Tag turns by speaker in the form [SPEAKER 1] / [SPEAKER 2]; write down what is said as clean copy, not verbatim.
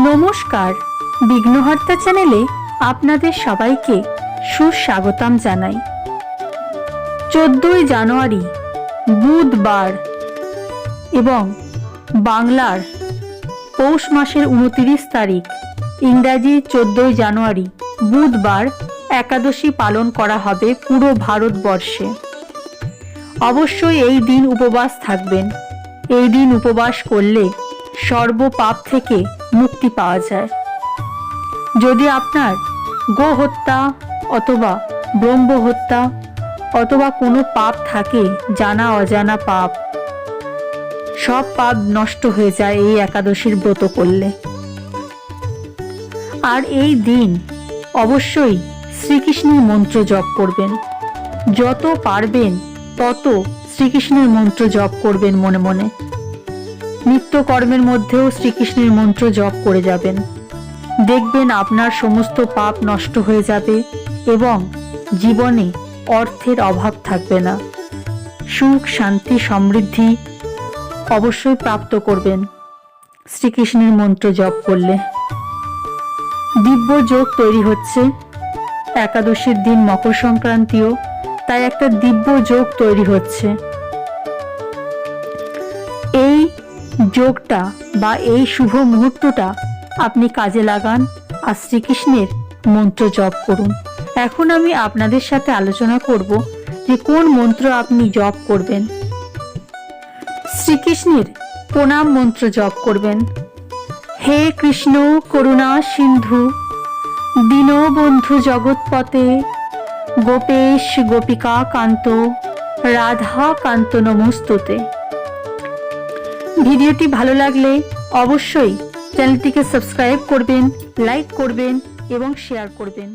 [SPEAKER 1] নমস্কার, বিঘ্নহর্তা চ্যানেলে আপনাদের সবাইকে সুস্বাগতম জানাই। 14ই জানুয়ারি বুধবার এবং বাংলার পৌষ মাসের 29 তারিখ, ইংরাজি 14ই জানুয়ারি বুধবার একাদশী পালন করা হবে পুরো ভারতবর্ষে। অবশ্যই এই দিন উপবাস থাকবেন। এই দিন উপবাস করলে সর্বপাপ থেকে মুক্তি পাওয়া যায়। যদি আপনার গো হত্যা অথবা ব্রহ্ম হত্যা অথবা কোনো পাপ থাকে, জানা অজানা পাপ, সব পাপ নষ্ট হয়ে যায় এই একাদশীর ব্রত করলে। আর এই দিন অবশ্যই শ্রীকৃষ্ণের মন্ত্র জপ করবেন। যত পারবেন তত শ্রীকৃষ্ণের মন্ত্র জপ করবেন মনে মনে। নিত্যকর্মের মধ্যেও শ্রীকৃষ্ণের মন্ত্র জপ করে যাবেন। দেখবেন আপনার সমস্ত পাপ নষ্ট হয়ে যাবে এবং জীবনে অর্থের অভাব থাকবে না। সুখ, শান্তি, সমৃদ্ধি অবশ্যই প্রাপ্ত করবেন শ্রীকৃষ্ণের মন্ত্র জপ করলে। দিব্য যোগ তৈরি হচ্ছে। একাদশীর দিন মকর সংক্রান্তিও, তাই একটা দিব্য যোগ তৈরি হচ্ছে। এই যোগটা বা এই শুভ মুহূর্তটা আপনি কাজে লাগান আর শ্রীকৃষ্ণের মন্ত্র জপ করুন। এখন আমি আপনাদের সাথে আলোচনা করব যে কোন মন্ত্র আপনি জপ করবেন। শ্রীকৃষ্ণের প্রণাম মন্ত্র জপ করবেন। হে কৃষ্ণ করুণা সিন্ধু, দীনবন্ধু জগৎপতে, গোপেশ গোপিকা কান্ত, রাধা কান্ত নমস্তুতে। ভিডিওটি ভালো লাগলে অবশ্যই চ্যানেলটিকে সাবস্ক্রাইব করবেন, লাইক করবেন এবং শেয়ার করবেন।